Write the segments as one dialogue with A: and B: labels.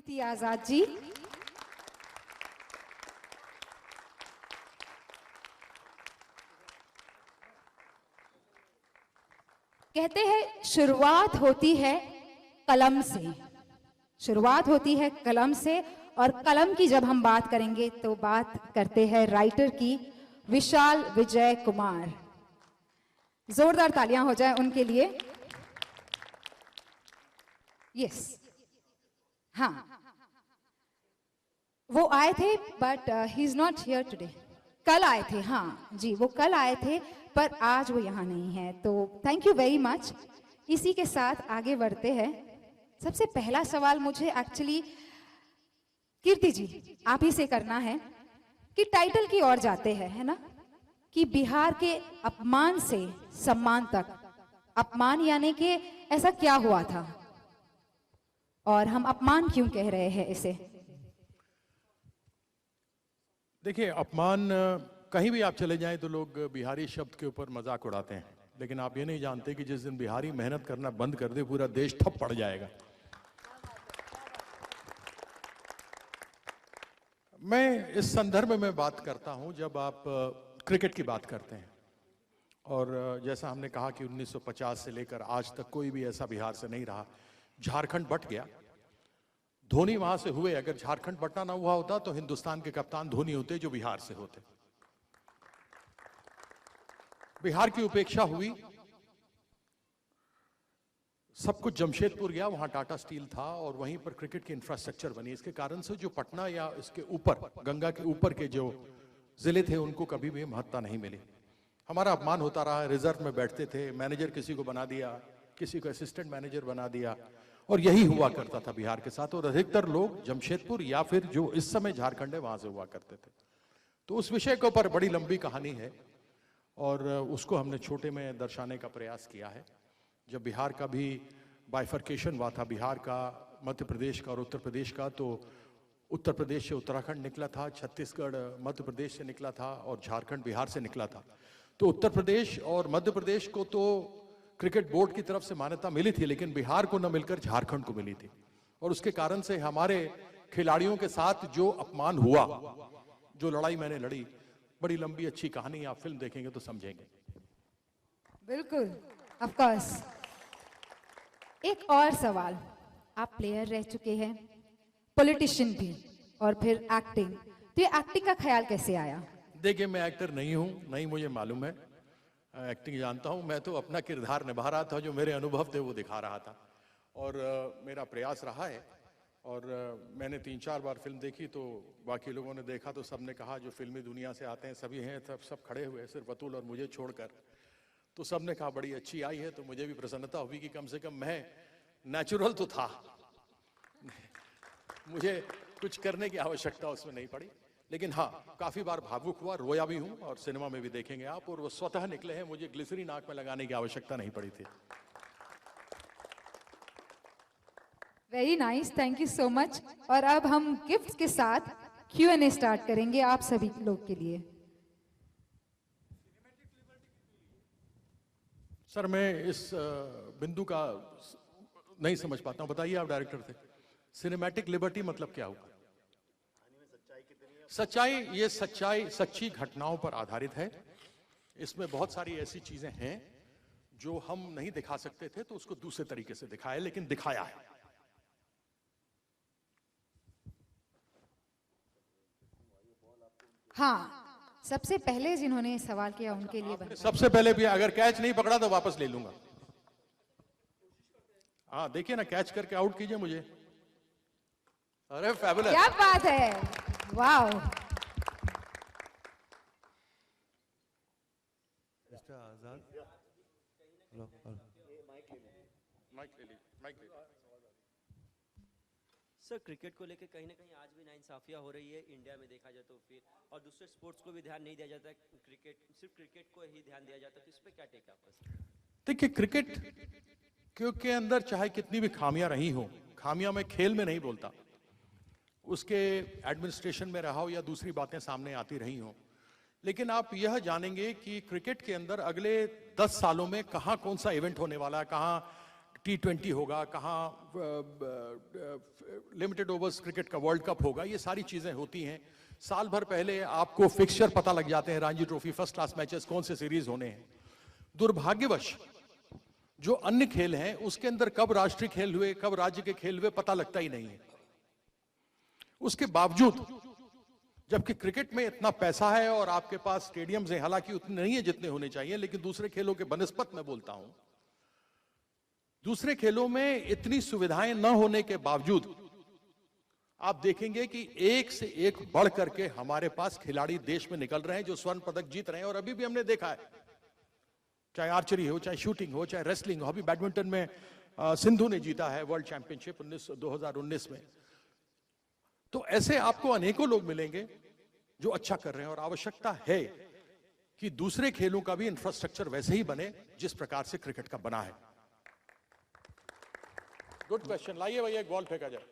A: कीर्ति आजाद जी। कहते हैं शुरुआत होती है कलम से, शुरुआत होती है कलम से, और कलम की जब हम बात करेंगे तो बात करते हैं राइटर की, विशाल विजय कुमार। जोरदार तालियां हो जाए उनके लिए। यस, हाँ, वो आए थे but he is not here today. कल आए थे, हाँ जी, वो कल आए थे पर आज वो यहाँ नहीं है, तो थैंक यू वेरी मच। इसी के साथ आगे बढ़ते हैं। सबसे पहला सवाल मुझे एक्चुअली कीर्ति जी आप ही से करना है कि टाइटल की ओर जाते हैं, है ना, कि बिहार के अपमान से सम्मान तक। अपमान यानी कि ऐसा क्या हुआ था और हम अपमान क्यों कह रहे हैं इसे?
B: देखिए, अपमान कहीं भी आप चले जाएं तो लोग बिहारी शब्द के ऊपर मजाक उड़ाते हैं, लेकिन आप ये नहीं जानते कि जिस दिन बिहारी मेहनत करना बंद कर दे पूरा देश ठप पड़ जाएगा। मैं इस संदर्भ में बात करता हूं जब आप क्रिकेट की बात करते हैं, और जैसा हमने कहा कि 1950 से लेकर आज तक कोई भी ऐसा बिहार से नहीं रहा। झारखंड बट गया, धोनी वहां से हुए। अगर झारखंड बटना ना हुआ होता तो हिंदुस्तान के कप्तान धोनी होते, जो बिहार से होते। बिहार की उपेक्षा हुई, सब कुछ जमशेदपुर गया, वहां टाटा स्टील था और वहीं पर क्रिकेट की इंफ्रास्ट्रक्चर बनी। इसके कारण से जो पटना या इसके ऊपर, गंगा के ऊपर के जो जिले थे उनको कभी भी महत्ता नहीं मिली। हमारा अपमान होता रहा। रिजर्व में बैठते थे, मैनेजर किसी को बना दिया, किसी को असिस्टेंट मैनेजर बना दिया, और यही हुआ करता था बिहार के साथ। और अधिकतर लोग जमशेदपुर या फिर जो इस समय झारखंड है वहां से हुआ करते थे। तो उस विषय के ऊपर बड़ी लंबी कहानी है और उसको हमने छोटे में दर्शाने का प्रयास किया है। जब बिहार का भी बाइफर्केशन हुआ था, बिहार का, मध्य प्रदेश का और उत्तर प्रदेश का, तो उत्तर प्रदेश से उत्तराखंड निकला था, छत्तीसगढ़ मध्य प्रदेश से निकला था और झारखंड बिहार से निकला था। तो उत्तर प्रदेश और मध्य प्रदेश को तो क्रिकेट बोर्ड की तरफ से मान्यता मिली थी, लेकिन बिहार को न मिलकर झारखंड को मिली थी। और उसके कारण से हमारे खिलाड़ियों के साथ जो अपमान हुआ, जो लड़ाई मैंने लड़ी, बड़ी लंबी अच्छी कहानी, आप फिल्म देखेंगे तो समझेंगे।
A: बिल्कुल, ऑफ कोर्स। एक और सवाल, आप प्लेयर रह चुके हैं, पॉलिटिशियन भी, और फिर एक्टिंग, तो ये एक्टिंग का ख्याल कैसे आया?
B: देखिए, मैं एक्टर नहीं हूं, नहीं मुझे मालूम है। एक्टिंग जानता हूं, मैं तो अपना किरदार निभा रहा था, जो मेरे अनुभव थे वो दिखा रहा था। और मेरा प्रयास रहा है। और मैंने 3-4 बार फिल्म देखी, तो बाकी लोगों ने देखा तो सबने कहा, जो फिल्मी दुनिया से आते हैं सभी हैं, सब खड़े हुए, सिर्फ अतुल और मुझे छोड़कर, तो सबने कहा बड़ी अच्छी आई है। तो मुझे भी प्रसन्नता हुई कि कम से कम मैं नेचुरल तो था, मुझे कुछ करने की आवश्यकता उसमें नहीं पड़ी। लेकिन हाँ, काफी बार भावुक हुआ, रोया भी हूं, और सिनेमा में भी देखेंगे आप, और वो स्वतः निकले हैं, मुझे ग्लिसरीन आंख में लगाने की आवश्यकता नहीं पड़ी थी।
A: Very nice, thank you so much. और अब हम गिफ्ट के साथ Q&A स्टार्ट करेंगे आप सभी लोग के लिए।
B: सर, मैं इस बिंदु का नहीं समझ पाता हूं, बताइए, आप डायरेक्टर थे। सिनेमैटिक लिबर्टी मतलब क्या हुआ? सच्चाई, ये सच्चाई सच्ची घटनाओं पर आधारित है। इसमें बहुत सारी ऐसी चीजें हैं जो हम नहीं दिखा सकते थे, तो उसको दूसरे तरीके से दिखाया, लेकिन दिखाया है।
A: हाँ, सबसे पहले जिन्होंने सवाल किया उनके लिए
B: सबसे पहले भी, अगर कैच नहीं पकड़ा तो वापस ले लूंगा। हाँ, देखिए ना, कैच करके आउट कीजिए मुझे। अरे फैबुलस,
A: क्या बात है, वाओ।
C: मिस्टर आजाद,
B: माइक ले लीजिए, माइक ले लीजिए।
D: सर, क्रिकेट को लेकर कहीं ना कहीं आज भी नाइंसाफियां हो रही है इंडिया में, देखा जाए तो फिर, और दूसरे स्पोर्ट्स को भी ध्यान नहीं दिया जाता, क्रिकेट, सिर्फ क्रिकेट को ही ध्यान दिया जाता है, तो इस पे क्या टेक है आपका?
B: देखिए, क्रिकेट के अंदर चाहे कितनी भी खामियां रही हो, खामियां मैं खेल में नहीं बोलता, उसके एडमिनिस्ट्रेशन में रहा हो या दूसरी बातें सामने आती रही हो, लेकिन आप यह जानेंगे कि क्रिकेट के अंदर अगले 10 सालों में कहां कौन सा इवेंट होने वाला है, कहां T20 होगा, कहाँ लिमिटेड ओवर्स क्रिकेट का वर्ल्ड कप होगा, ये सारी चीजें होती हैं। साल भर पहले आपको फिक्सचर पता लग जाते हैं, Ranji trophy, first class matches, कौन से सीरीज होने हैं। दुर्भाग्यवश जो अन्य खेल हैं उसके अंदर कब राष्ट्रीय खेल हुए, कब राज्य के खेल हुए, पता लगता ही नहीं है। उसके बावजूद जबकि क्रिकेट में इतना पैसा है और आपके पास स्टेडियम्स हैं, हालांकि उतने नहीं है जितने होने चाहिए, लेकिन दूसरे खेलों के बनस्पत मैं बोलता हूं, दूसरे खेलों में इतनी सुविधाएं न होने के बावजूद आप देखेंगे कि एक से एक बढ़ करके हमारे पास खिलाड़ी देश में निकल रहे हैं जो स्वर्ण पदक जीत रहे हैं। और अभी भी हमने देखा है, चाहे आर्चरी हो, चाहे शूटिंग हो, चाहे रेसलिंग हो, अभी बैडमिंटन में सिंधु ने जीता है वर्ल्ड चैंपियनशिप 2019 में। तो ऐसे आपको अनेकों लोग मिलेंगे जो अच्छा कर रहे हैं, और आवश्यकता है कि दूसरे खेलों का भी इंफ्रास्ट्रक्चर वैसे ही बने जिस प्रकार से क्रिकेट का बना है। Good question. लाइए भैया एक बॉल फेंका जाए।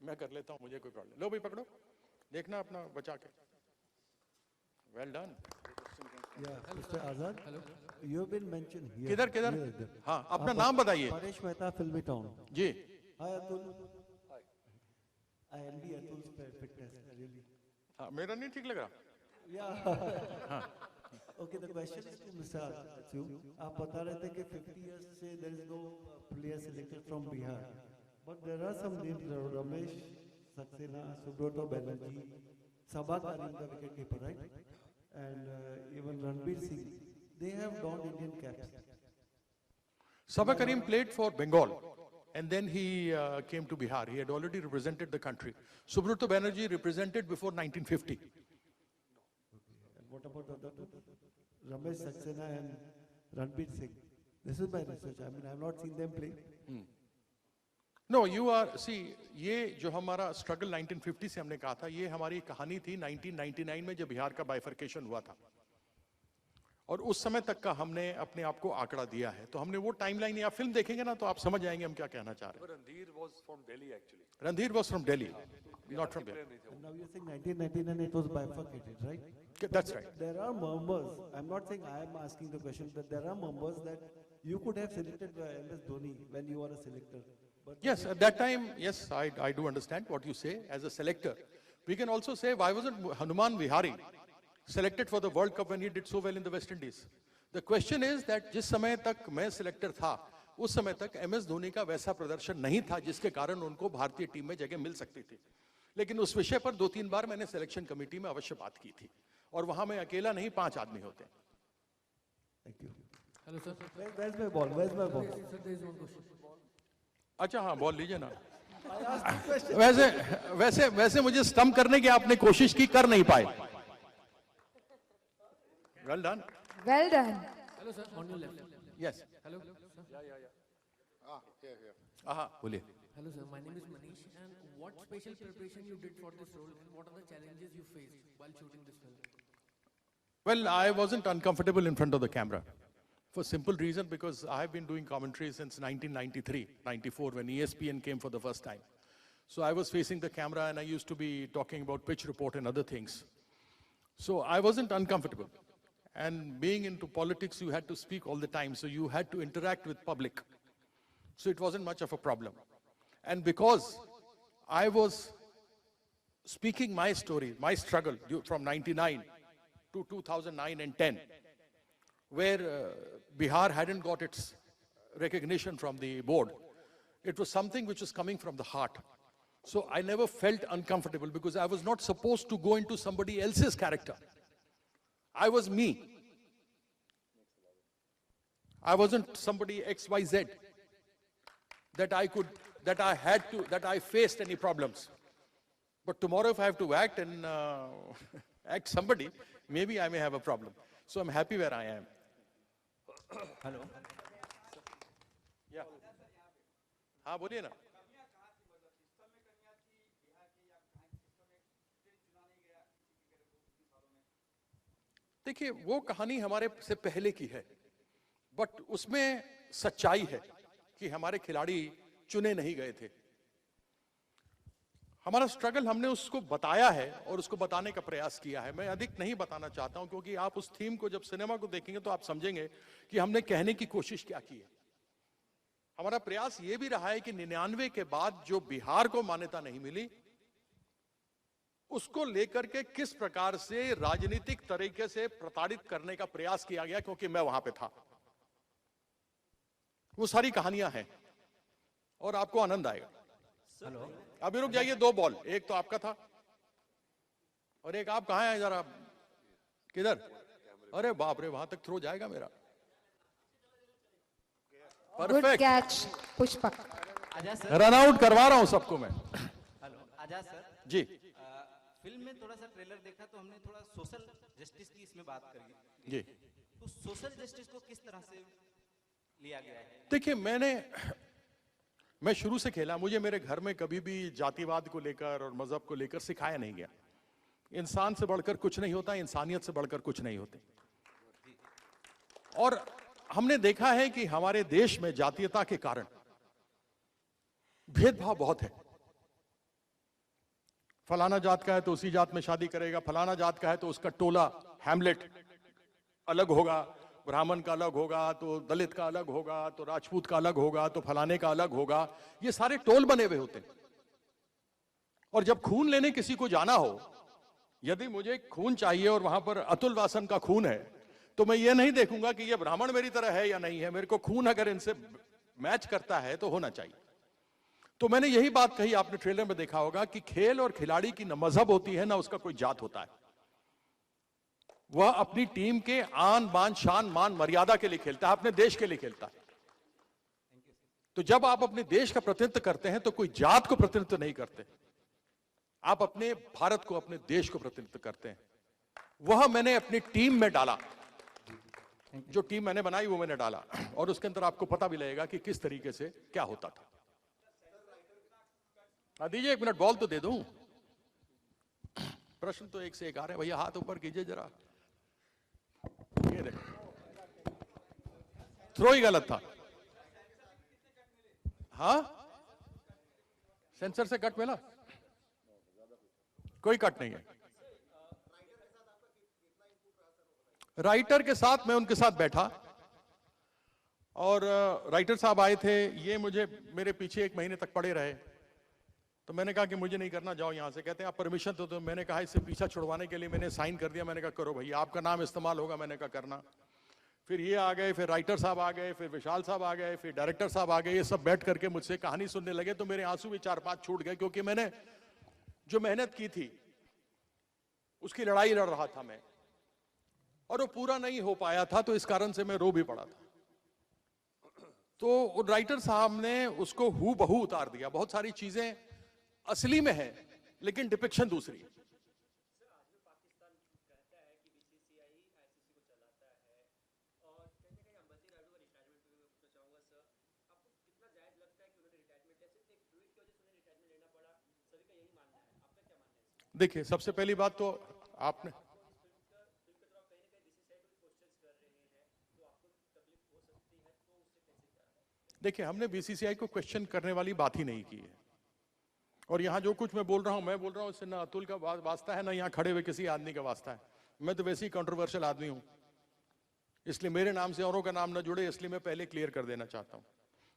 B: मैं कर लेता हूं, मुझे कोई प्रॉब्लम। लो भाई पकड़ो, देखना अपना बचा के। Well done.
C: Mr. Azad, you have been mentioned here.
B: किधर किधर?
C: Here.
B: हाँ, अपना नाम बताइए।
C: Paresh Mehta, Filmy Town.
B: Ji.
C: Hi Atul. I envy Atul's fitness, really.
B: हाँ, मेरा नहीं ठीक लग रहा।
C: Yeah. Okay, the question is to Mr. Azad. आप बता रहे थे कि 50 years से there is no player selected from Bihar, but there are some names, Ramesh Saxena, Subroto Banerjee, Sabha Karim, the wicketkeeper, right? And even Ranbir Singh, they have donned Indian caps.
B: Sabha Karim played for Bengal and then he came to Bihar. He had already represented the country. Subroto Banerjee represented before 1950.
C: And what about the other two? Ramesh Saxena and Ranbir Singh. This is my research. I mean, I have not seen them play.
B: No, you are, see, ये जो हमारा struggle 1950 से हमने कहा था, ये हमारी कहानी थी 1999 में जब बिहार का बाइफर्केशन हुआ था, और उस समय तक का हमने अपने आप को आंकड़ा दिया है। तो हमने वो टाइमलाइन, या फिल्म देखेंगे ना तो आप समझ जाएंगे हम क्या कहना चाह रहे हैं।
E: Randhir was from Delhi actually.
B: Randhir was from Delhi, not from Bihar.
C: And now you're saying 1999 it was bifurcated, right?
B: That's right.
C: There are murmurs. I'm not saying I am asking the question, that there are murmurs that you could have selected MS Dhoni when you were a selector. But
B: Yes, at that time, yes, I do understand what you say as a selector. We can also say, why wasn't Hanuman Vihari selected for the World Cup when he did so well in the West Indies? The question is that जिस समय तक मैं selector था, उस समय तक MS Dhoni का वैसा प्रदर्शन नहीं था जिसके कारण उनको भारतीय टीम में जगह मिल सकती थी। लेकिन उस विषय पर 2-3 बार मैंने सिलेक्शन कमेटी में अवश्य बात की थी, और वहां मैं अकेला नहीं, 5 आदमी होते हैं।
C: thank you.
F: Hello, sir.
C: Where's my ball? Where's my ball?
F: Sir, there is one question.
B: अच्छा हाँ, बॉल लीजिए ना।
C: I asked the question.
B: वैसे मुझे स्टम्प करने की आपने कोशिश की, कर नहीं पाए। Well done.
A: Well done.
F: Hello, sir. On your left.
B: Yes.
F: Hello, sir.
B: हाँ, बोलिए।
F: Hello, sir. My name is Manish. And what special preparation you did for this role, and what are the challenges you faced while shooting this film?
B: Well, I wasn't uncomfortable in front of the camera. For simple reason, because I have been doing commentary since 1993, 94, when ESPN came for the first time. So I was facing the camera and I used to be talking about pitch report and other things. So I wasn't uncomfortable. And being into politics, you had to speak all the time. So you had to interact with public. So it wasn't much of a problem. And because I was speaking my story, my struggle from 99 to 2009 and 10, where Bihar hadn't got its recognition from the board. It was something which was coming from the heart. So I never felt uncomfortable because I was not supposed to go into somebody else's character. I was me. I wasn't somebody XYZ that I faced any problems. But tomorrow if I have to act and act somebody, maybe I may have a problem. So I'm happy where I am.
C: Hello.
B: Yeah. हाँ बोलिए ना। देखिए, वो कहानी हमारे से पहले की है, बट उसमें सच्चाई है कि हमारे खिलाड़ी चुने नहीं गए थे। हमारा स्ट्रगल हमने उसको बताया है और उसको बताने का प्रयास किया है। मैं अधिक नहीं बताना चाहता हूं, क्योंकि आप उस थीम को जब सिनेमा को देखेंगे तो आप समझेंगे कि हमने कहने की कोशिश क्या की है। हमारा प्रयास यह भी रहा है कि 99 के बाद जो बिहार को मान्यता नहीं मिली, उसको लेकर के किस प्रकार से राजनीतिक तरीके से प्रताड़ित करने का प्रयास किया गया, क्योंकि मैं वहां पे था। वो सारी कहानियां हैं और आपको आनंद आएगा।
D: हेलो,
B: अभी रुक जाइए, 2 बॉल, एक तो आपका था और एक आप कहां हैं जरा, किधर? अरे बाप रे, वहां तक थ्रो जाएगा मेरा।
A: Good
B: perfect,
A: catch Pushpak.
E: Azad sir,
B: run out करवा रहा हूं सबको मैं।
E: हेलो आजाद सर,
B: जी,
E: फिल्म में थोड़ा सा ट्रेलर देखा तो हमने थोड़ा सोशल जस्टिस की इसमें बात करी।
B: जी।
E: तो सोशल जस्टिस को किस तरह से लिया गया है?
B: देखिए, मैं शुरू से खेला, मुझे मेरे घर में कभी भी जातिवाद को लेकर और मजहब को लेकर सिखाया नहीं गया। इंसान से बढ़कर कुछ नहीं होता, इंसानियत से बढ़कर कुछ नहीं होते। और हमने देखा है कि हमारे देश में जातीयता के कारण भेदभाव बहुत है। फलाना जात का है तो उसी जात में शादी करेगा, फलाना जात का है तो उसका टोला हैमलेट अलग होगा, ब्राह्मण का अलग होगा, तो दलित का अलग होगा, तो राजपूत का अलग होगा, तो फलाने का अलग होगा। ये सारे टोल बने हुए होते हैं। और जब खून लेने किसी को जाना हो, यदि मुझे खून चाहिए और वहां पर अतुल वासन का खून है, तो मैं ये नहीं देखूंगा कि ये ब्राह्मण मेरी तरह है या नहीं है। मेरे को खून अगर इनसे मैच करता है तो होना चाहिए। तो मैंने यही बात कही, आपने ट्रेलर में देखा होगा कि खेल और खिलाड़ी की न मजहब होती है, ना उसका कोई जात होता है। वह अपनी टीम के आन बान शान मान मर्यादा के लिए खेलता है, अपने देश के लिए खेलता है। तो जब आप अपने देश का प्रतिनिधित्व करते हैं तो कोई जात को प्रतिनिधित्व नहीं करते, आप अपने भारत को, अपने देश को प्रतिनिधित्व करते हैं। वह मैंने अपनी टीम में डाला, जो टीम मैंने बनाई वो मैंने डाला, और उसके अंदर आपको पता भी लगेगा कि किस तरीके से क्या होता था। दीजिए 1 मिनट, बॉल तो दे दूं। प्रश्न तो एक से एक आ रहे हैं भैया, हाथ ऊपर कीजिए जरा। ये देखो, थ्रो ही गलत था। हाँ, सेंसर से कट मिला? कोई कट नहीं है। राइटर के साथ मैं उनके साथ बैठा और राइटर साहब आए थे। ये मुझे मेरे पीछे 1 महीने तक पड़े रहे, तो मैंने कहा कि मुझे नहीं करना, जाओ यहां से। कहते हैं आप परमिशन तो मैंने कहा इससे पीछा छुड़वाने के लिए मैंने साइन कर दिया। मैंने कहा करो भैया, आपका नाम इस्तेमाल होगा। मैंने कहा करना। फिर ये आ गए, फिर राइटर साहब आ गए, फिर विशाल साहब आ गए, फिर डायरेक्टर साहब आ गए। ये सब बैठ करके मुझसे कहानी सुनने लगे, तो मेरे आंसू भी 4-5 छूट गए, क्योंकि मैंने जो मेहनत की थी उसकी लड़ाई लड़ रहा था मैं, और वो पूरा नहीं हो पाया था, तो इस कारण से मैं रो भी पड़ा था। तो राइटर साहब ने उसको हूबहू उतार दिया। बहुत सारी चीजें असली में है, लेकिन डिपिक्शन दूसरी है। देखिए, सबसे पहली बात तो आपने देखिए, हमने बीसीसीआई को क्वेश्चन करने वाली बात ही नहीं की है। और यहां जो कुछ मैं बोल रहा हूं इससे ना अतुल का वास्ता है, ना यहां खड़े हुए किसी आदमी का वास्ता है। मैं तो वैसे ही कंट्रोवर्शियल आदमी हूं, इसलिए मेरे नाम से औरों का नाम न जुड़े, इसलिए मैं पहले क्लियर कर देना चाहता हूं।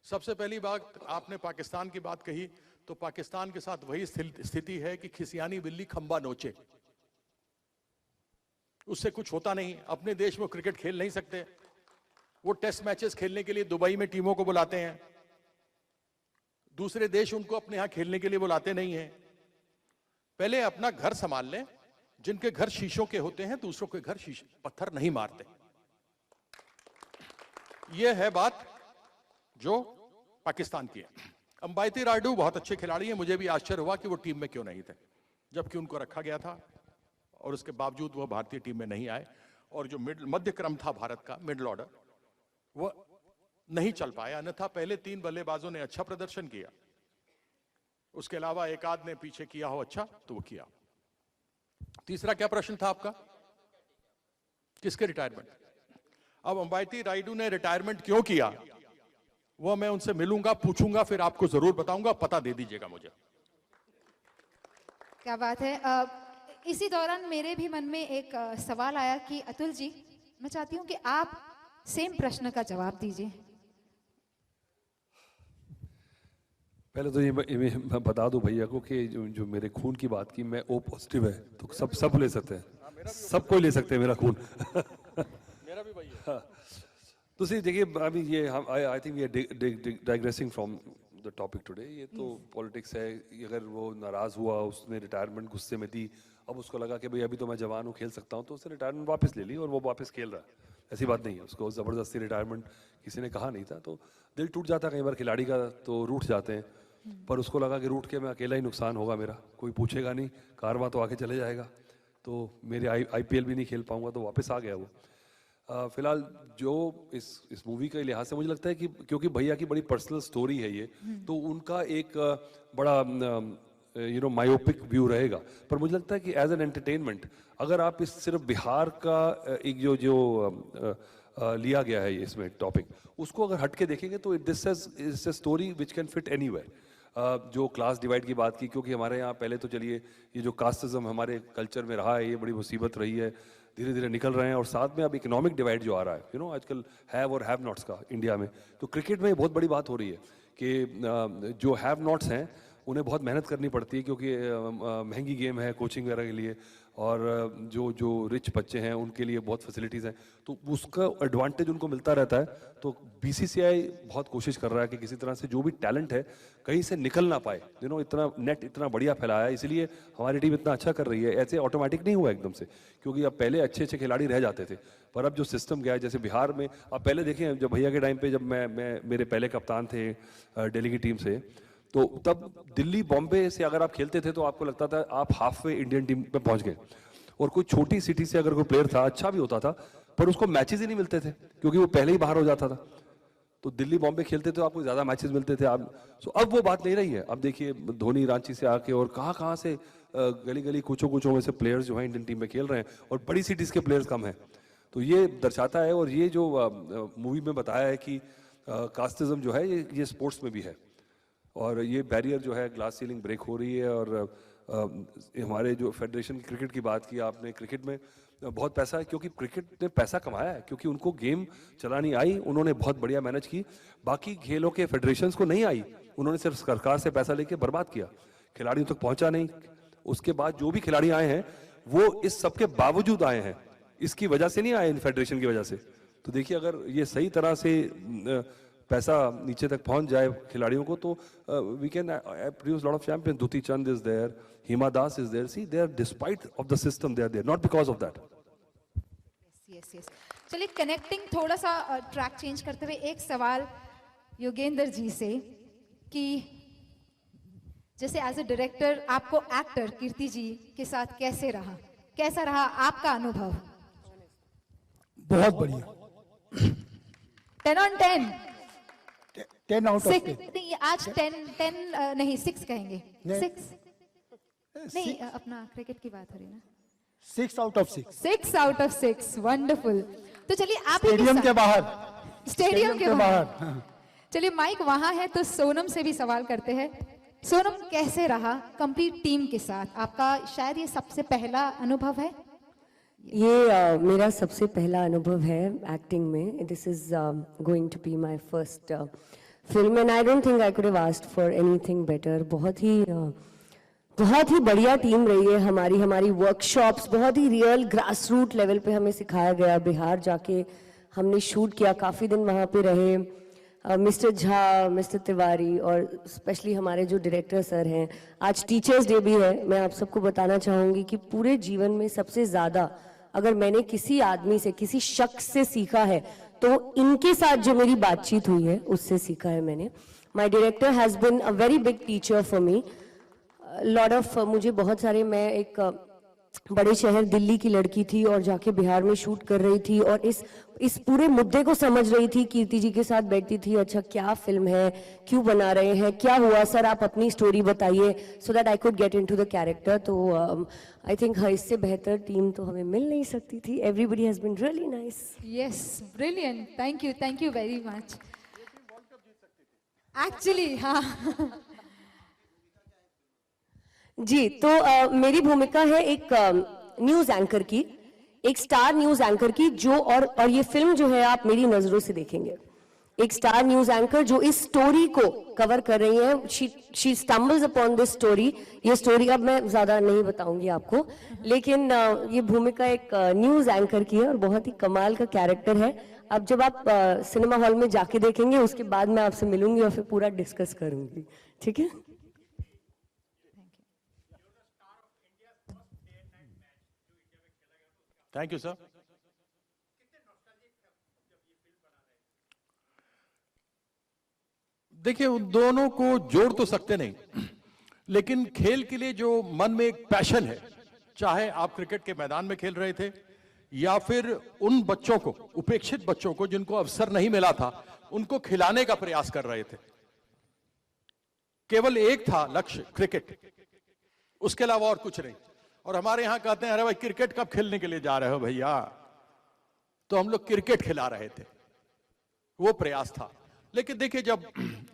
B: सबसे पहली बात, आपने पाकिस्तान की बात कही, तो पाकिस्तान के साथ वही स्थिति है कि खिसियानी बिल्ली खंबा नोचे, उससे कुछ होता नहीं। अपने देश में क्रिकेट खेल नहीं सकते, वो टेस्ट मैचेस खेलने के लिए दुबई में टीमों को बुलाते हैं, दूसरे देश उनको अपने यहां खेलने के लिए बुलाते नहीं हैं। पहले अपना घर संभाल लें। जिनके घर शीशों के होते हैं, दूसरों के घर पत्थर नहीं मारते। यह है बात जो पाकिस्तान की है। अंबाती रायडू बहुत अच्छे खिलाड़ी हैं, मुझे भी आश्चर्य हुआ कि वो टीम में क्यों नहीं थे, जबकि उनको रखा गया था, और उसके बावजूद वो भारतीय टीम में नहीं आए। और जो मध्य क्रम था भारत का, मिडिल ऑर्डर, वो नहीं चल पाया। अन्यथा पहले 3 बल्लेबाजों ने अच्छा प्रदर्शन किया, उसके अलावा एक आध ने पीछे किया हो अच्छा तो वो किया। तीसरा क्या प्रश्न था आपका? किसके रिटायरमेंट? अब अंबाती रायडू ने रिटायरमेंट क्यों किया, वो मैं उनसे मिलूंगा, पूछूंगा, फिर आपको जरूर बताऊंगा। पता दे दीजिएगा मुझे।
A: क्या बात है। इसी दौरान मेरे भी मन में एक सवाल आया कि अतुल जी, मैं चाहती हूँ कि आप सेम प्रश्न का जवाब दीजिए।
G: पहले तो ये मैं बता दूं भैया को कि जो मेरे खून की बात की, मैं ओ पॉजिटिव है, तो सब ले सकते हैं, सब कोई ले सकते हैं मेरा खून।
B: मेरा भी भाई है।
G: तो सी देखिए, अभी ये हम I think we are digressing from the topic today. ये तो पॉलिटिक्स है। अगर वो नाराज हुआ, उसने रिटायरमेंट गुस्से में दी, अब उसको लगा कि भाई अभी तो मैं जवान हूँ, खेल सकता हूँ, तो उसने रिटायरमेंट वापस ले ली और वो वापस खेल रहा है। ऐसी बात नहीं है, उसको ज़बरदस्ती रिटायरमेंट किसी ने कहा नहीं था। तो दिल टूट जाता है कई बार खिलाड़ी का, तो रूठ जाते हैं, पर उसको लगा कि रूठ के मैं अकेला ही नुकसान होगा मेरा, कोई पूछेगा नहीं, कारवां तो आके चले जाएगा, तो मेरे IPL भी नहीं खेल पाऊंगा, तो वापस आ गया वो। फिलहाल जो इस मूवी के लिहाज से मुझे लगता है कि क्योंकि भैया की बड़ी पर्सनल स्टोरी है ये, तो उनका एक बड़ा मायोपिक व्यू रहेगा। पर मुझे लगता है कि एज एन एंटरटेनमेंट, अगर आप इस सिर्फ बिहार का एक जो लिया गया है इसमें टॉपिक, उसको अगर हट के देखेंगे तो this is a story which can fit anywhere. जो क्लास डिवाइड की बात की, क्योंकि हमारे यहाँ पहले तो चलिए ये जो कास्टिज्म हमारे कल्चर में रहा है, ये बड़ी मुसीबत रही है, धीरे धीरे निकल रहे हैं। और साथ में अब इकोनॉमिक डिवाइड जो आ रहा है, आजकल हैव और हैव नॉट्स का इंडिया में, तो क्रिकेट में बहुत बड़ी बात हो रही है कि जो हैव नॉट्स हैं उन्हें बहुत मेहनत करनी पड़ती है, क्योंकि महंगी गेम है कोचिंग वगैरह के लिए, और जो रिच बच्चे हैं उनके लिए बहुत फैसिलिटीज़ हैं, तो उसका एडवांटेज उनको मिलता रहता है। तो BCCI बहुत कोशिश कर रहा है कि किसी तरह से जो भी टैलेंट है कहीं से निकल ना पाए। इतना नेट इतना बढ़िया फैलाया है, इसलिए हमारी टीम इतना अच्छा कर रही है। ऐसे ऑटोमेटिक नहीं हुआ एकदम से, क्योंकि अब पहले अच्छे अच्छे खिलाड़ी रह जाते थे, पर अब जो सिस्टम गया है, जैसे बिहार में आप पहले देखें, जब भैया के टाइम पे, जब मेरे पहले कप्तान थे दिल्ली की टीम से, तो तब दिल्ली बॉम्बे से अगर आप खेलते थे तो आपको लगता था आप हाफ वे इंडियन टीम पे पहुंच गए। और कोई छोटी सिटी से अगर कोई प्लेयर था, अच्छा भी होता था, पर उसको मैचेस ही नहीं मिलते थे, क्योंकि वो पहले ही बाहर हो जाता था। तो दिल्ली बॉम्बे खेलते तो आपको ज्यादा मैचेस मिलते थे। अब वो बात नहीं रही है। अब देखिए धोनी रांची से आके और कहाँ से गली गली कूचों में से प्लेयर्स जो हैं इंडियन टीम में खेल रहे हैं, और बड़ी सिटीज के प्लेयर्स कम हैं। तो ये दर्शाता है, और ये जो मूवी में बताया है कि कास्टिज्म जो है ये स्पोर्ट्स में भी है, और ये बैरियर जो है, ग्लास सीलिंग ब्रेक हो रही है। और हमारे जो फेडरेशन की क्रिकेट की बात की आपने, क्रिकेट में बहुत पैसा है, क्योंकि क्रिकेट ने पैसा कमाया है, क्योंकि उनको गेम चलानी आई, उन्होंने बहुत बढ़िया मैनेज की। बाकी खेलों के फेडरेशंस को नहीं आई, उन्होंने सिर्फ सरकार से पैसा लेके बर्बाद किया, खिलाड़ियों तक पहुंचा नहीं। उसके बाद जो भी खिलाड़ी आए हैं वो इस सब के बावजूद आए हैं, इसकी वजह से नहीं आए, इन फेडरेशन की वजह से। तो देखिए अगर ये सही तरह से पैसा नीचे तक पहुंच जाए खिलाड़ियों को, तो we can produce lot of champions. Dutee Chand is there, Hima Das is there, see they are despite of the system, they are there not because of that.
A: Yes. चलिए कनेक्टिंग, थोड़ा सा ट्रैक चेंज करते हुए एक सवाल योगेंद्र जी से, कि जैसे एज ए डायरेक्टर आपको एक्टर कीर्ति जी के साथ कैसा रहा आपका अनुभव?
H: बहुत बढ़िया।
A: 10 on 10?
H: 10 out of 10।
A: नहीं, आज 10 नहीं 6 कहेंगे। 6 नहीं, अपना क्रिकेट की बात हो रही है ना।
H: 6 out of 6।
A: 6 out of 6, wonderful. तो चलिए आप
H: स्टेडियम के बाहर।
A: स्टेडियम के बाहर। चलिए माइक वहां है, तो सोनम से भी सवाल करते हैं। सोनम, कैसे रहा कंप्लीट टीम के साथ? आपका शायद ये सबसे पहला अनुभव है।
I: ये मेरा सबसे पहला अनुभव है एक्टिंग में। This is going to be my first film, and I don't think I could have asked for anything better. बहुत ही बढ़िया टीम रही है हमारी वर्कशॉप्स बहुत ही रियल ग्रास रूट लेवल पे हमें सिखाया गया। बिहार जाके हमने शूट किया, काफ़ी दिन वहाँ पे रहे। मिस्टर झा, मिस्टर तिवारी और स्पेशली हमारे जो डायरेक्टर सर हैं, आज टीचर्स डे भी है। मैं आप सबको बताना चाहूँगी कि पूरे जीवन में सबसे ज़्यादा अगर मैंने किसी आदमी से, किसी शख्स से सीखा है, तो इनके साथ जो मेरी बातचीत हुई है उससे सीखा है मैंने। My director has been a very big teacher for me. Lot of मुझे बहुत सारे, मैं एक बड़े शहर दिल्ली की लड़की थी और जाके बिहार में शूट कर रही थी, और इस पूरे मुद्दे को समझ रही थी। कीर्ति जी के साथ बैठती थी, अच्छा क्या फिल्म है, क्यों बना रहे हैं, क्या हुआ सर, आप अपनी स्टोरी बताइए, so that I could get into the character. तो आई थिंक इससे बेहतर टीम तो हमें मिल नहीं सकती थी। Everybody has been really nice.
A: Yes, brilliant, thank you very much. Actually हाँ
I: जी, तो मेरी भूमिका है एक न्यूज एंकर की, एक स्टार न्यूज एंकर की, जो और ये फिल्म जो है आप मेरी नजरों से देखेंगे, एक स्टार न्यूज एंकर जो इस स्टोरी को कवर कर रही है। She stumbles upon this story. ये स्टोरी अब मैं ज्यादा नहीं बताऊंगी आपको, लेकिन ये भूमिका एक न्यूज एंकर की है और बहुत ही कमाल का कैरेक्टर है। अब जब आप सिनेमा हॉल में जाके देखेंगे उसके बाद मैं आपसे मिलूंगी और फिर पूरा डिस्कस करूंगी, ठीक है?
B: Thank you sir. देखिए, उन दोनों को जोड़ तो सकते नहीं, लेकिन खेल के लिए जो मन में एक पैशन है, चाहे आप क्रिकेट के मैदान में खेल रहे थे या फिर उन बच्चों को, उपेक्षित बच्चों को जिनको अवसर नहीं मिला था, उनको खिलाने का प्रयास कर रहे थे। केवल एक था लक्ष्य, क्रिकेट, उसके अलावा और कुछ नहीं। और हमारे यहां कहते हैं, अरे भाई क्रिकेट कब खेलने के लिए जा रहे हो भैया? तो हम लोग क्रिकेट खिला रहे थे, वो प्रयास था। लेकिन देखिए, जब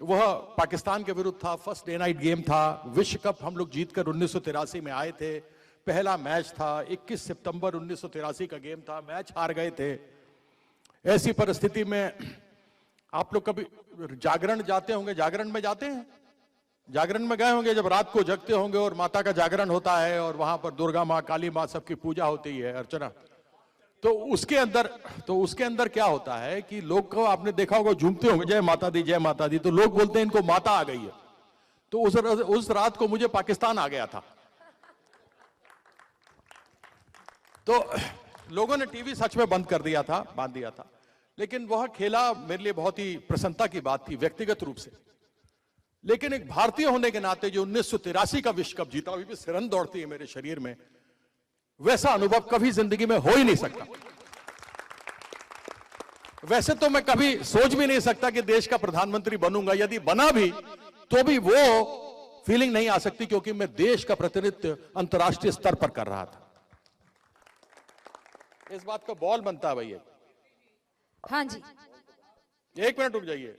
B: वह पाकिस्तान के विरुद्ध था, फर्स्ट डे नाइट गेम था, विश्व कप हम लोग जीतकर 1983 में आए थे, पहला मैच था, 21 सितंबर 1983 का गेम था, मैच हार गए थे। ऐसी परिस्थिति में आप लोग कभी जागरण जाते होंगे, जागरण में जाते हैं, जागरण में गए होंगे, जब रात को जगते होंगे और माता का जागरण होता है और वहां पर दुर्गा माँ, काली माँ, सबकी पूजा होती है, अर्चना। तो उसके अंदर क्या होता है कि लोग को आपने देखा होगा, झूमते होंगे, जय माता दी, जय माता दी, तो लोग बोलते हैं इनको माता आ गई है। तो उस रात को मुझे पाकिस्तान आ गया था। तो लोगों ने टीवी सच में बंद कर दिया था, बांध दिया था। लेकिन वह खेला मेरे लिए बहुत ही प्रसन्नता की बात थी व्यक्तिगत रूप से। लेकिन एक भारतीय होने के नाते जो 1983 का विश्व कप जीता, अभी भी सिरन दौड़ती है मेरे शरीर में, वैसा अनुभव कभी जिंदगी में हो ही नहीं सकता। वैसे तो मैं कभी सोच भी नहीं सकता कि देश का प्रधानमंत्री बनूंगा, यदि बना भी तो भी वो फीलिंग नहीं आ सकती, क्योंकि मैं देश का प्रतिनिधित्व अंतर्राष्ट्रीय स्तर पर कर रहा था। इस बात का बॉल बनता है भैया।
A: हाँ जी,
B: 1 मिनट रुक जाइए,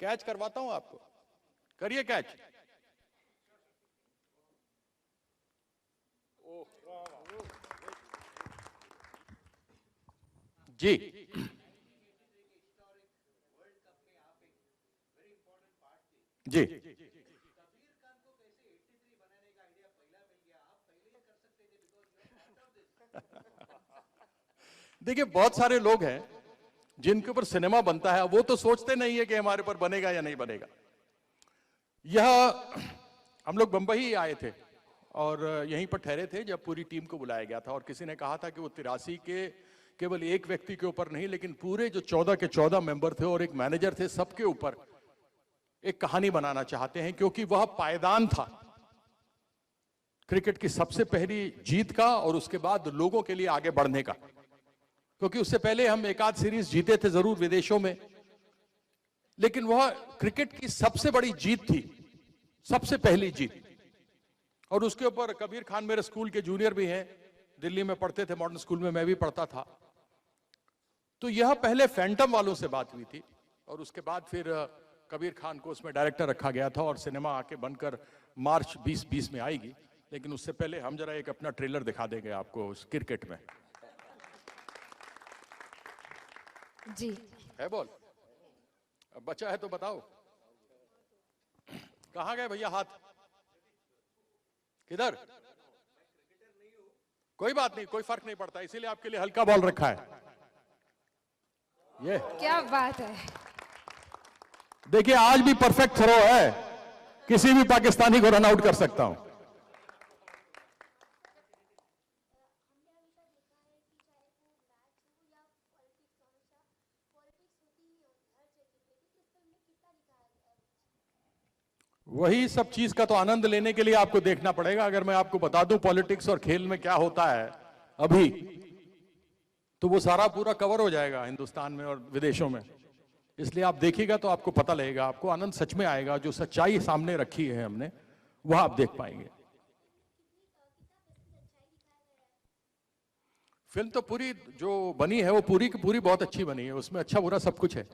B: कैच करवाता हूं आपको, करिए कैच। जी, जी, देखिए, बहुत सारे लोग हैं जिनके ऊपर सिनेमा बनता है, वो तो सोचते नहीं है कि हमारे ऊपर बनेगा या नहीं बनेगा। यह हम लोग बंबई आए थे और यहीं पर ठहरे थे जब पूरी टीम को बुलाया गया था, और किसी ने कहा था कि वो 83 के केवल एक व्यक्ति के ऊपर नहीं, लेकिन पूरे जो 14 के 14 मेंबर थे और एक मैनेजर थे, सबके ऊपर एक कहानी बनाना चाहते हैं, क्योंकि वह पायदान था क्रिकेट की सबसे पहली जीत का और उसके बाद लोगों के लिए आगे बढ़ने का। क्योंकि उससे पहले हम एक आध सीरीज जीते थे जरूर विदेशों में, लेकिन वह क्रिकेट की सबसे बड़ी जीत थी, सबसे पहली जीत। और उसके ऊपर कबीर खान मेरे स्कूल के जूनियर भी हैं, दिल्ली में पढ़ते थे, मॉडर्न स्कूल में मैं भी पढ़ता था। तो यह पहले फैंटम वालों से बात हुई थी और उसके बाद फिर कबीर खान को उसमें डायरेक्टर रखा गया था और सिनेमा आके बनकर मार्च 2020 में आएगी। लेकिन उससे पहले हम जरा एक अपना ट्रेलर दिखा देंगे आपको उस क्रिकेट में।
A: जी
B: है बोल, अब बचा है तो बताओ, कहां गए भैया हाथ, किधर? कोई बात नहीं, कोई फर्क नहीं पड़ता, इसीलिए आपके लिए हल्का बॉल रखा है। ये
A: क्या बात है।
B: देखिए, आज भी परफेक्ट थ्रो है, किसी भी पाकिस्तानी को रन आउट कर सकता हूं। वही सब चीज का तो आनंद लेने के लिए आपको देखना पड़ेगा। अगर मैं आपको बता दूं पॉलिटिक्स और खेल में क्या होता है अभी, तो वो सारा पूरा कवर हो जाएगा हिंदुस्तान में और विदेशों में। इसलिए आप देखिएगा तो आपको पता लगेगा, आपको आनंद सच में आएगा। जो सच्चाई सामने रखी है हमने, वह आप देख पाएंगे। फिल्म तो पूरी जो बनी है वो पूरी की पूरी बहुत अच्छी बनी है, उसमें अच्छा बुरा सब कुछ है,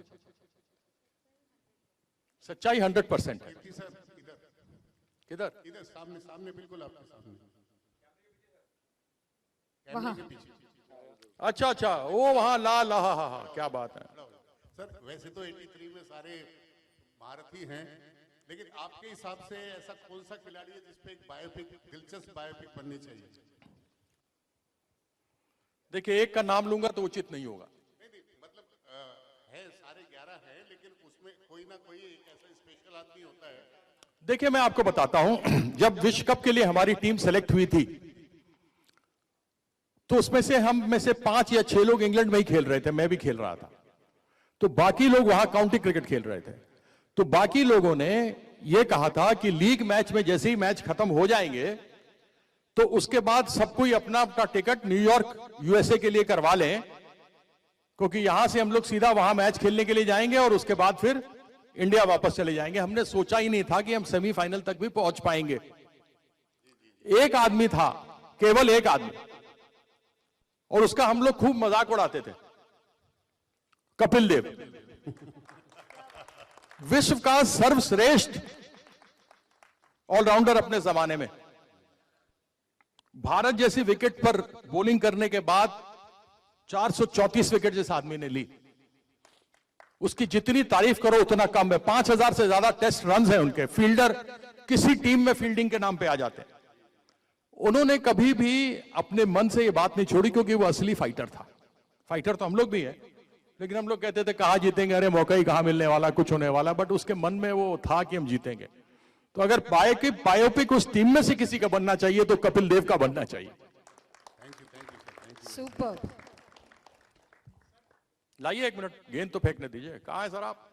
B: सच्चाई 100% है। किधर?
J: इधर सामने सामने बिल्कुल आपके सामने
A: वहाँ।
J: कैमरे के पीछे।
B: अच्छा अच्छा, वो वहां लाल, हाँ हाँ हाँ, क्या बात है।
J: सर वैसे तो 83 में सारे भारतीय हैं, लेकिन आपके हिसाब से ऐसा कौन सा खिलाड़ी है जिसपे एक बायोपिक, दिलचस्प बायोपिक बननी चाहिए?
B: देखिए, एक का नाम लूंगा तो उचित नहीं होगा।
J: नहीं, मतलब है सारे 11 हैं, लेकिन उसमें कोई ना कोई एक ऐसा स्पेशल आदमी होता है।
B: देखिए, मैं आपको बताता हूं, जब विश्व कप के लिए हमारी टीम सेलेक्ट हुई थी, तो उसमें से हम में से 5 या 6 लोग इंग्लैंड में ही खेल रहे थे, मैं भी खेल रहा था। तो बाकी लोग वहां काउंटी क्रिकेट खेल रहे थे। तो बाकी लोगों ने यह कहा था कि लीग मैच में जैसे ही मैच खत्म हो जाएंगे, तो उसके बाद सब कोई अपना अपना टिकट न्यूयॉर्क यूएसए के लिए करवा लें, क्योंकि यहां से हम लोग सीधा वहां मैच खेलने के लिए जाएंगे और उसके बाद फिर इंडिया वापस चले जाएंगे। हमने सोचा ही नहीं था कि हम सेमीफाइनल तक भी पहुंच पाएंगे। एक आदमी था, केवल एक आदमी, और उसका हम लोग खूब मजाक उड़ाते थे, कपिल देव। विश्व का सर्वश्रेष्ठ ऑलराउंडर अपने जमाने में, भारत जैसी विकेट पर बॉलिंग करने के बाद 434 विकेट जिस आदमी ने ली, उसकी जितनी तारीफ करो उतना कम है। 5000 से ज्यादा टेस्ट रन्स हैं उनके। फील्डर किसी टीम में फील्डिंग के नाम पे आ जाते हैं। उन्होंने कभी भी अपने मन से ये बात नहीं छोड़ी, क्योंकि वो असली फाइटर था। फाइटर तो हम लोग भी हैं, लेकिन हम लोग कहते थे कहां जीतेंगे, अरे मौका ही कहां मिलने वाला, कुछ होने वाला। बट उसके मन में वो था कि हम जीतेंगे। तो अगर बायोपिक उस टीम में से किसी का बनना चाहिए तो कपिल देव का बनना चाहिए।
A: सुपर।
B: लाइए 1 मिनट, गेंद तो फेंकने दीजिए। कहां है सर आप?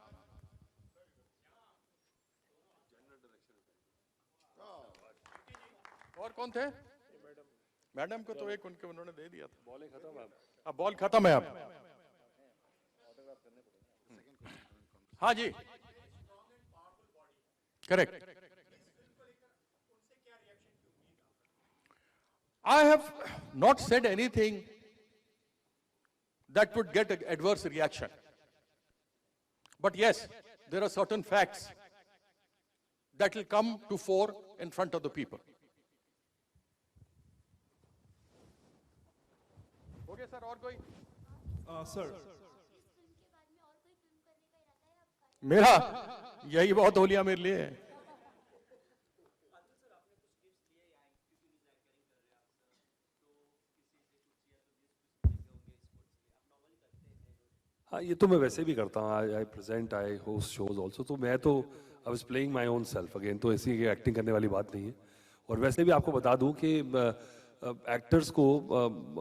B: और कौन थे? मैडम को तो एक उनके उन्होंने दे दिया था। बॉलिंग खत्म है अब, बॉल खत्म है अब। हाँ जी, correct. I have not said anything that would get an adverse reaction. But yes, there are certain facts that will come to fore in front of the people. Okay, sir, और कोई?
C: Sir
B: मेरा यही बहुत हो लिया मेरे लिए।
G: हाँ, ये तो मैं वैसे भी करता हूँ। I present, I host shows also. तो मैं तो I was playing my own self again, तो ऐसी एक्टिंग करने वाली बात नहीं है। और वैसे भी आपको बता दूं कि एक्टर्स को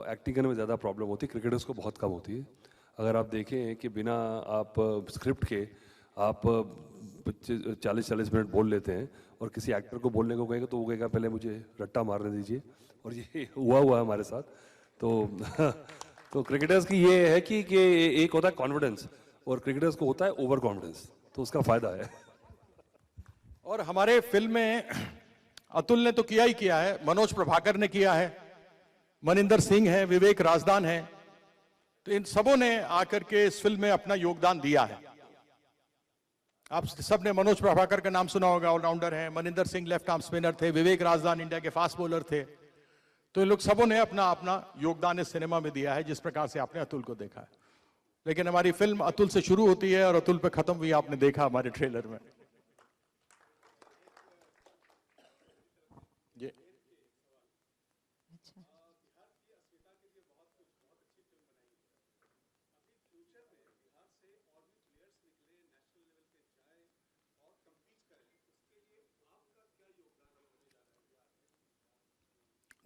G: एक्टिंग करने में ज़्यादा प्रॉब्लम होती है, क्रिकेटर्स को बहुत कम होती है। अगर आप देखें कि बिना आप स्क्रिप्ट के आप 40-40 मिनट बोल लेते हैं, और किसी एक्टर को बोलने को कहेंगे तो वो कहेगा पहले मुझे रट्टा मारने दीजिए, और ये हुआ है हमारे साथ। तो क्रिकेटर्स की ये है कि एक होता है कॉन्फिडेंस, और क्रिकेटर्स को होता है ओवर कॉन्फिडेंस, तो उसका फायदा है।
B: और हमारे फिल्म में अतुल ने तो किया ही किया है, मनोज प्रभाकर ने किया है, मनिंदर सिंह है, विवेक राजदान है। तो इन सबों ने आकर के इस फिल्म में अपना योगदान दिया है। आप सबने मनोज प्रभाकर का नाम सुना होगा, ऑलराउंडर हैं। Maninder Singh left arm spinner थे। विवेक राजदान इंडिया के फास्ट बॉलर थे। तो इन लोग सबों ने अपना अपना योगदान इस सिनेमा में दिया है, जिस प्रकार से आपने अतुल को देखा है। लेकिन हमारी फिल्म अतुल से शुरू होती है और अतुल पे खत्म भी आपने देखा हमारे ट्रेलर में। ये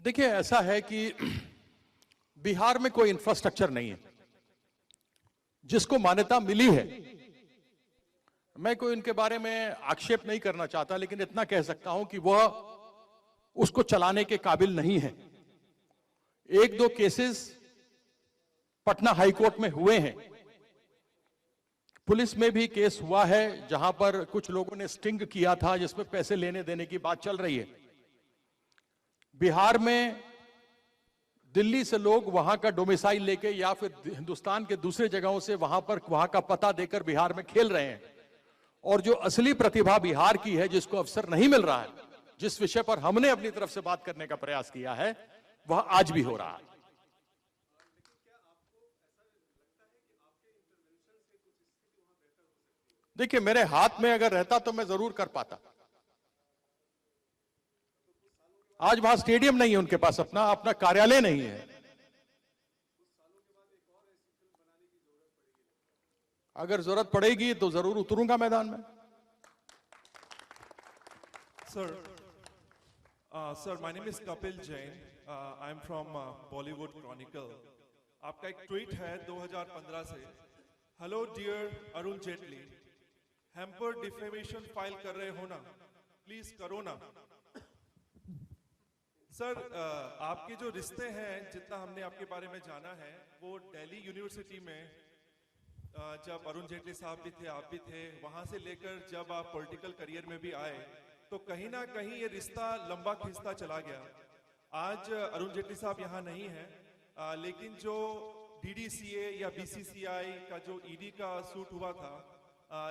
B: देखिए, ऐसा है कि बिहार में कोई इंफ्रास्ट्रक्चर नहीं है जिसको मान्यता मिली है। मैं कोई इनके बारे में आक्षेप नहीं करना चाहता, लेकिन इतना कह सकता हूं कि वह उसको चलाने के काबिल नहीं है। 1-2 केसेस पटना हाईकोर्ट में हुए हैं, पुलिस में भी केस हुआ है जहां पर कुछ लोगों ने स्टिंग किया था, जिसमें पैसे लेने देने की बात चल रही है। बिहार में दिल्ली से लोग वहां का डोमिसाइल लेके या फिर हिंदुस्तान के दूसरे जगहों से वहां का पता देकर बिहार में खेल रहे हैं। और जो असली प्रतिभा बिहार की है, जिसको अवसर नहीं मिल रहा है, जिस विषय पर हमने अपनी तरफ से बात करने का प्रयास किया है वह आज भी हो रहा है। देखिए, मेरे हाथ में अगर रहता तो मैं जरूर कर पाता। आज वहां स्टेडियम नहीं है उनके पास, अपना अपना कार्यालय नहीं है। अगर जरूरत पड़ेगी तो जरूर उतरूंगा मैदान में।
K: Sir, my name is Kapil Jain. I'm from Bollywood Chronicle. आपका एक ट्वीट है 2015 से, hello dear Arun Jaitley, hamper defamation file कर रहे हो ना, प्लीज करो ना। सर, आपके जो रिश्ते हैं, जितना हमने आपके बारे में जाना है, वो दिल्ली यूनिवर्सिटी में जब अरुण जेटली साहब भी थे, आप भी थे, वहां से लेकर जब आप पॉलिटिकल करियर में भी आए तो कहीं ना कहीं ये रिश्ता लंबा खिंचता चला गया। आज अरुण जेटली साहब यहाँ नहीं है, लेकिन जो डीडीसीए या बीसीसीआई का जो ईडी का सूट हुआ था,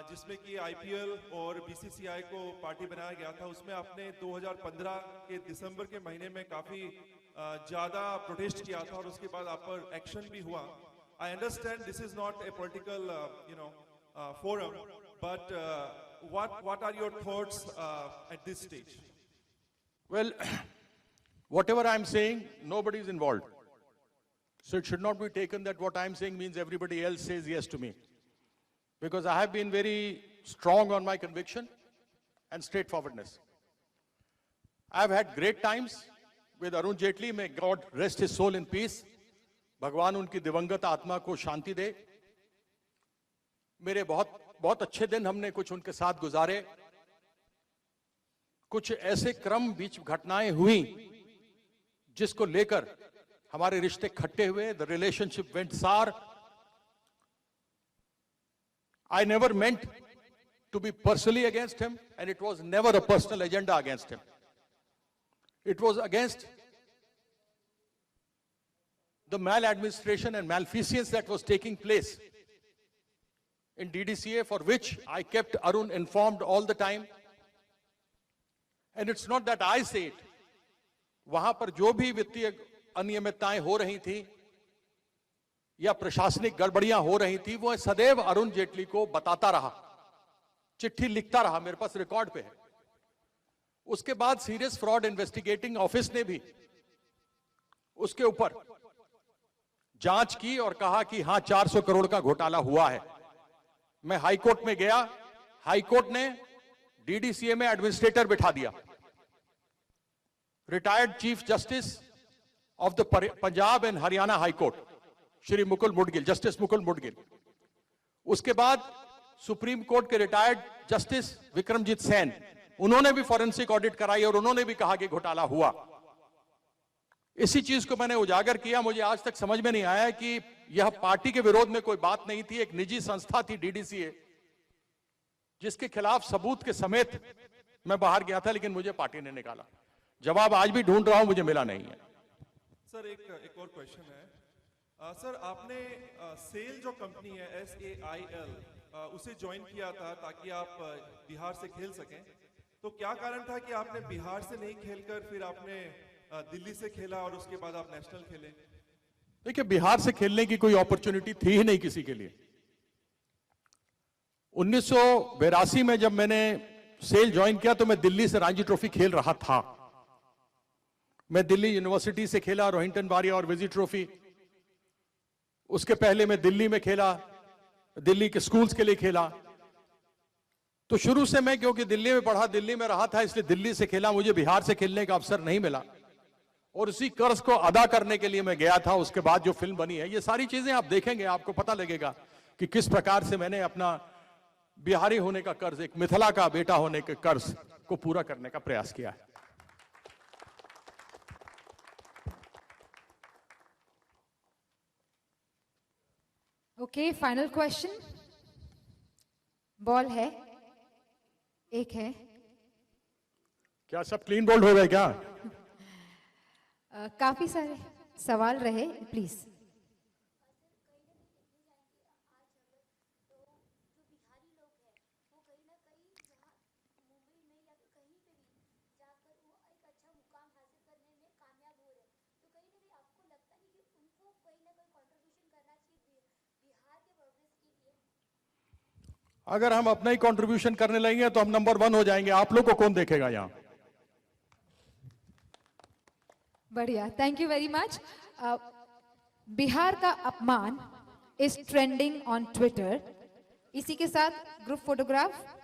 K: जिसमें कि आईपीएल और बीसीसीआई को पार्टी बनाया गया था, उसमें आपने 2015 के दिसंबर के महीने में काफी ज्यादा प्रोटेस्ट किया था और उसके बाद आप पर एक्शन भी हुआ। I understand this is not a political forum, but what are your thoughts at this stage?
B: Well, whatever I'm saying, nobody is involved. So it should not be taken that what I'm saying means everybody else says yes to me. Because I have been very strong on my conviction and straightforwardness. I've had great times with Arun Jaitley. May God rest his soul in peace. भगवान उनकी दिवंगत आत्मा को शांति दे। मेरे बहुत बहुत अच्छे दिन हमने कुछ उनके साथ गुजारे। कुछ ऐसे क्रम बीच घटनाएं हुई जिसको लेकर हमारे रिश्ते खट्टे हुए। द रिलेशनशिप वेंट सार। I never meant to be personally against him, and it was never a personal agenda against him. It was against the maladministration and malfeasance that was taking place in DDCA, for which I kept Arun informed all the time. And it's not that I say it. वहां पर जो भी वित्तीय अनियमितताएं हो रही थी या प्रशासनिक गड़बड़ियां हो रही थी, वो सदैव अरुण जेटली को बताता रहा, चिट्ठी लिखता रहा, मेरे पास रिकॉर्ड पे है। उसके बाद सीरियस फ्रॉड इन्वेस्टिगेटिंग ऑफिस ने भी उसके ऊपर जांच की और कहा कि हां 400 करोड़ का घोटाला हुआ है। मैं हाईकोर्ट में गया, हाईकोर्ट ने डीडीसीए में एडमिनिस्ट्रेटर बिठा दिया। Retired chief justice of the Punjab and Haryana high court Shri Mukul Mudgil, justice Mukul Mudgil. उसके बाद सुप्रीम कोर्ट के रिटायर्ड जस्टिस विक्रमजीत सेन, उन्होंने भी फॉरेंसिक ऑडिट कराई और उन्होंने भी कहा कि घोटाला हुआ। इसी चीज को मैंने उजागर किया। मुझे आज तक समझ में नहीं आया कि यह पार्टी के विरोध में कोई बात नहीं थी, एक निजी संस्था थी डीडीसीए, जिसके खिलाफ सबूत के समेत मैं बाहर गया था, लेकिन मुझे पार्टी ने निकाला। जवाब आज भी ढूंढ रहा हूं, मुझे मिला नहीं है।
K: सर, एक और क्वेश्चन है। सर, आपने सेल जो कंपनी है SAIL, उसे ज्वाइन किया था ताकि आप बिहार से खेल सकें, तो क्या कारण था कि आपने बिहार से नहीं खेलकर फिर आपने दिल्ली से खेला और उसके बाद आप नेशनल खेले?
B: देखिए, बिहार से खेलने की कोई अपॉर्चुनिटी थी ही नहीं किसी के लिए। 1982 में जब मैंने सेल ज्वाइन किया तो मैं दिल्ली से रणजी ट्रॉफी खेल रहा था। मैं दिल्ली यूनिवर्सिटी से खेला रोहिंटन वारिया और विजी ट्रॉफी। उसके पहले मैं दिल्ली में खेला, दिल्ली के स्कूल्स के लिए खेला। तो शुरू से मैं, क्योंकि दिल्ली में पढ़ा, दिल्ली में रहा था, इसलिए दिल्ली से खेला। मुझे बिहार से खेलने का अवसर नहीं मिला और उसी कर्ज को अदा करने के लिए मैं गया था। उसके बाद जो फिल्म बनी है, ये सारी चीजें आप देखेंगे, आपको पता लगेगा कि किस प्रकार से मैंने अपना बिहारी होने का कर्ज, एक मिथिला का बेटा होने के कर्ज को पूरा करने का प्रयास किया है।
A: Okay, final question. बॉल है, एक है।
B: क्या सब क्लीन बोल्ड हो गए क्या?
A: काफी सारे सवाल रहे, प्लीज।
B: अगर हम अपना ही कंट्रीब्यूशन करने लगेंगे तो हम नंबर 1 हो जाएंगे। आप लोग को कौन देखेगा यहाँ?
A: बढ़िया, thank you very much. Bihar का अपमान इज ट्रेंडिंग ऑन ट्विटर। इसी के साथ ग्रुप फोटोग्राफ।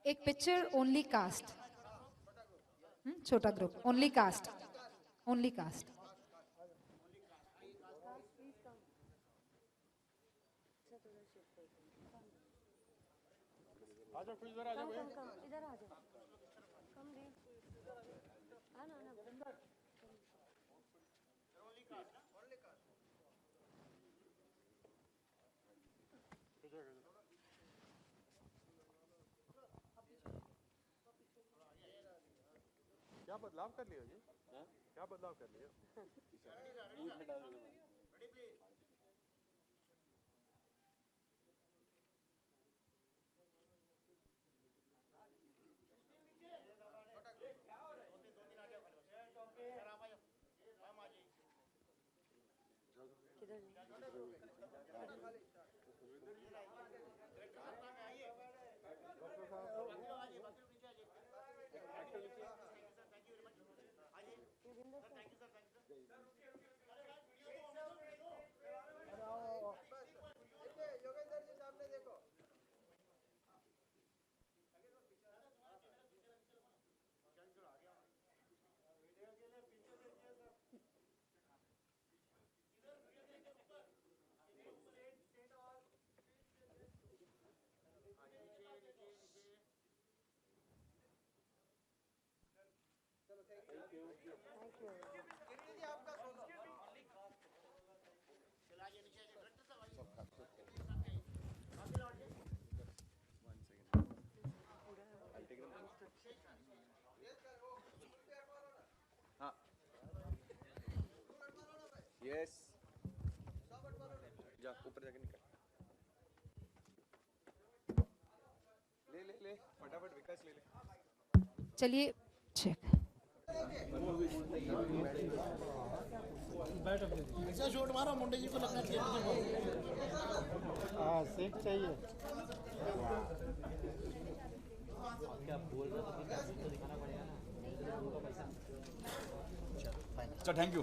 A: एक पिक्चर ओनली कास्ट, छोटा group, only caste, only caste.
B: क्या बदलाव कर लिया जी? क्या बदलाव कर लिया?
L: यस, जा ऊपर जाके निकल। ले ले ले फटाफट विकास ले ले।
A: चलिए चेक।
H: ऐसा शॉट मारो मुंडे जी को लगना चाहिए। हाँ सीट चाहिए।
E: क्या बोल रहे हो तो दिखाना पड़ेगा ना।
L: चलो थैंक यू।